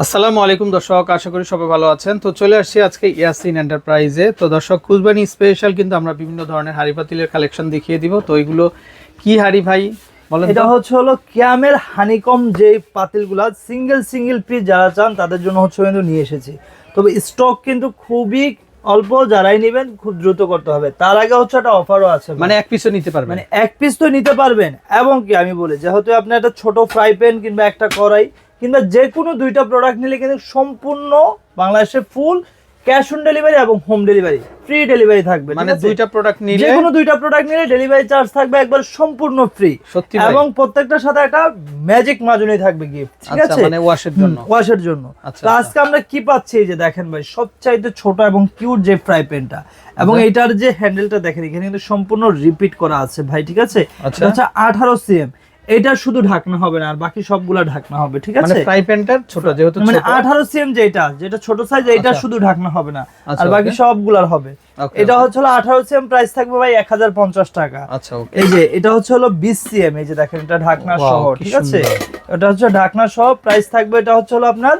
আসসালামু আলাইকুম দর্শক, আশা করি সবাই ভালো আছেন। তো চলে আসছি আজকে ইয়াসিন এন্টারপ্রাইজে। তো দর্শক, কুরবানি স্পেশাল কিন্তু আমরা বিভিন্ন ধরনের হাড়ি পাতিলের কালেকশন দেখিয়ে দিব। তো এগুলো কি হাড়ি ভাই বলেন? এটা হলো ক্যামেল হানিকম যে পাতিলগুলা সিঙ্গেল পিস যারা চান তাদের জন্য কিন্তু নিয়ে এসেছি। তবে স্টক কিন্তু খুবই অল্প, যারাই নেবেন খুব দ্রুত করতে হবে। তার আগে একটা অফারও আছে, মানে এক পিসও নিতে পারবেন, মানে এক পিস তো নিতে পারবেন। এবং কি আমি বলি, যেহেতু আপনি একটা ছোট ফ্রাই প্যান কিংবা একটা কড়াই কিংবা যে কোনো দুইটা প্রোডাক্ট নিলে কিন্তু সম্পূর্ণ বাংলাদেশে ফুল ক্যাশ অন ডেলিভারি এবং হোম ডেলিভারি, ফ্রি ডেলিভারি থাকবে। মানে দুইটা প্রোডাক্ট নিলে, যে কোনো দুইটা প্রোডাক্ট নিলে ডেলিভারি চার্জ থাকবে একবার সম্পূর্ণ ফ্রি। সত্যি এবং প্রত্যেকটার সাথে একটা ম্যাজিক মাজনি থাকবে গিফট, ঠিক আছে? মানে ওয়াশের জন্য। তো আজকে আমরা কি পাচ্ছি, এই যে দেখেন ভাই, সবচাইতে ছোট এবং কিউট যে ফ্রাই প্যানটা এবং এটার যে হ্যান্ডেলটা দেখেন, এখানে কিন্তু সম্পূর্ণ রিপিট করা আছে ভাই, ঠিক আছে? এটা হচ্ছে 18 সিএম। এটা শুধু ঢাকনা হবে না, আর বাকি সবগুলা ঢাকনা হবে, ঠিক আছে? মানে ফ্রাই প্যানটা ছোট, যেহেতু মানে 18 সিএম যেটা ছোট সাইজ, এটা শুধু ঢাকনা হবে না, আর বাকি সবগুলার হবে। এটা হচ্ছে 18 সিএম, প্রাইস থাকবে ভাই 1050 টাকা। আচ্ছা, ওকে। এই যে এটা হচ্ছে 20 সিএম, এই যে দেখেন এটা ঢাকনা সহ, ঠিক আছে? এটা হচ্ছে ঢাকনা সহ, প্রাইস থাকবে এটা হচ্ছে আপনার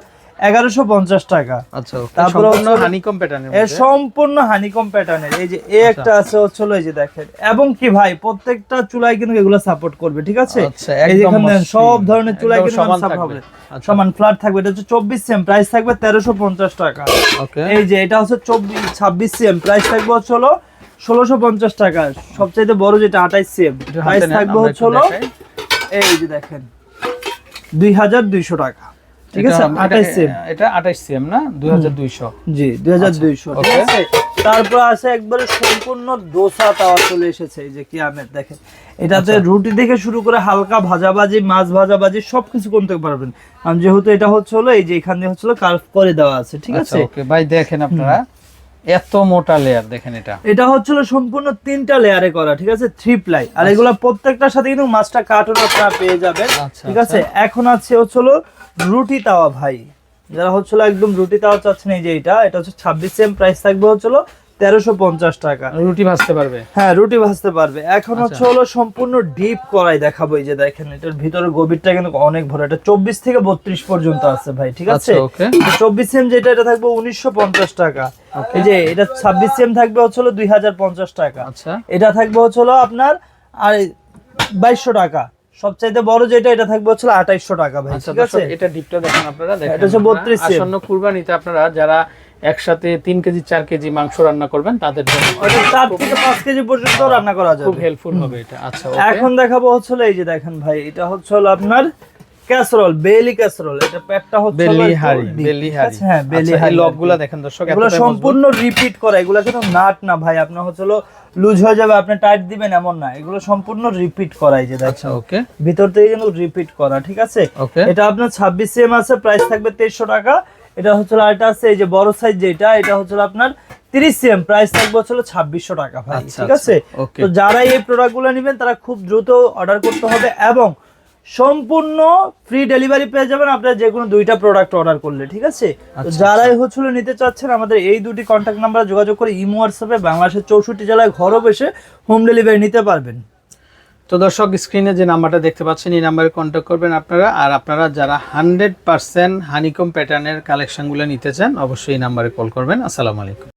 1150 টাকা। আচ্ছা, ওকে। তারপর সম্পূর্ণ হানিকম প্যাটার্নের মধ্যে, সম্পূর্ণ হানিকম প্যাটার্নের। এই যে একটা আছে এই যে দেখেন, এবং কি ভাই প্রত্যেকটা চুলায় কিন্তু এগুলো সাপোর্ট করবে, ঠিক আছে? এই যে এখানে সব ধরনের চুলায় কিন্তু সাপোর্ট হবে, সমান ফ্ল্যাট থাকবে। এটা হচ্ছে 24 সিএম, প্রাইস থাকবে 1350 টাকা। ওকে। এই যে এটা হচ্ছে 26 সিএম, প্রাইস থাকবে 1650 টাকা। সবচেয়ে বড় যেটা 28 সিএম, প্রাইস থাকবে এই যে দেখেন 2200 টাকা, ঠিক আছে? 28 সিএম, এটা 28 সিএম না, 2200। জি, 2200, ঠিক আছে? তারপর আছে একবারে সম্পূর্ণ দোসা তাওয়া চলে এসেছে, এই যে কিয়ামের দেখেন। এটাতে রুটি থেকে শুরু করে হালকা ভাজাভাজি, মাছ ভাজাভাজি সবকিছু করতে পারবেন। কারণ যেহেতু এটা এই যে এখানে কার্ভ করে দেওয়া আছে, ঠিক আছে? ওকে ভাই, দেখেন আপনারা এত মোটা লেয়ার, দেখেন এটা সম্পূর্ণ 3টা লেয়ারে করা, ঠিক আছে? 3 প্লাই। আর এগুলা প্রত্যেকটার সাথে কিন্তু মাছটা কাটুন আপনারা পেয়ে যাবেন, ঠিক আছে? এখন আছে রুটি তাওয়া ভাই, যারা একদম রুটি তাওয়া চাচ্ছেন, এই যে এটা হচ্ছে 26 সিএম, প্রাইস থাকবে 1350 টাকা। রুটি ভাজতে পারবে? হ্যাঁ, রুটি ভাজতে পারবে। এখন সম্পূর্ণ ডিপ কড়াই দেখাবো। এই যে দেখেন, এটার ভিতরে গভীরটা কিন্তু অনেক বড়। এটা 24 থেকে 32 পর্যন্ত আছে ভাই, ঠিক আছে? 24 সিএম যেটা, এটা থাকবে 1950 টাকা। এই যে এটা 26 সিএম থাকবে 2050 টাকা। এটা থাকবে আপনার আর 2200 টাকা। সবচাইতে বড় যেটা, এটা থাকবে 2800 টাকা ভাই, ঠিক আছে? এটা ডিপটা দেখেন আপনারা, দেখেন এটা হচ্ছে 32 সিএম। আসন্ন কুরবানিতে আপনারা যারা একসাথে 3 কেজি 4 কেজি মাংস রান্না করবেন, তাদের জন্য 4 থেকে 5 কেজি পর্যন্ত রান্না করা যাবে, খুব হেল্পফুল হবে এটা। আচ্ছা, এখন দেখাবো এই যে দেখেন ভাই, এটা আপনার ক্যাসরোল, বেলি ক্যাসরোল। এটা প্যাকটা বেলি হাড়ি। হ্যাঁ, বেলি হাড়ি। লকগুলা দেখেন দর্শক, এগুলো সম্পূর্ণ রিপিট করা। এগুলো কিন্তু নাট না ভাই, আপনার লুজ হয়ে যাবে, আপনি টাইট দিবেন এমন না। এগুলো সম্পূর্ণ রিপিট করা, এই যে দেখেন। ওকে, ভিতর থেকে কিন্তু রিপিট করা, ঠিক আছে? এটা আপনার 26 সিএম আছে, প্রাইস থাকবে 2300 টাকা। এটা আরেকটা আছে, এই যে বড় সাইজ যেটা, এটা আপনার 30 সিএম, প্রাইস থাকবে 2600 টাকা ভাই, ঠিক আছে? তো যারা এই প্রোডাক্টগুলো নেবেন তারা খুব দ্রুত অর্ডার করতে হবে এবং সম্পূর্ণ ফ্রি ডেলিভারি পেয়ে যাবেন আপনারা যে কোনো দুইটা প্রোডাক্ট অর্ডার করলে, ঠিক আছে? তো যারাই নিতে চাচ্ছেন, আমাদের এই দুটি কন্ট্যাক্ট নাম্বারে যোগাযোগ করে ইমো হোয়াটসঅ্যাপে বাংলাদেশের 64 জেলায় ঘরে বসে হোম ডেলিভারি নিতে পারবেন। তো দর্শক, স্ক্রিনে যে নাম্বারটা দেখতে পাচ্ছেন, এই নাম্বারে কন্ট্যাক্ট করবেন আপনারা। আর আপনারা যারা 100% হানিকম প্যাটার্নের কালেকশনগুলো নিতে চান, অবশ্যই এই নাম্বারে কল করবেন। আসসালামু আলাইকুম।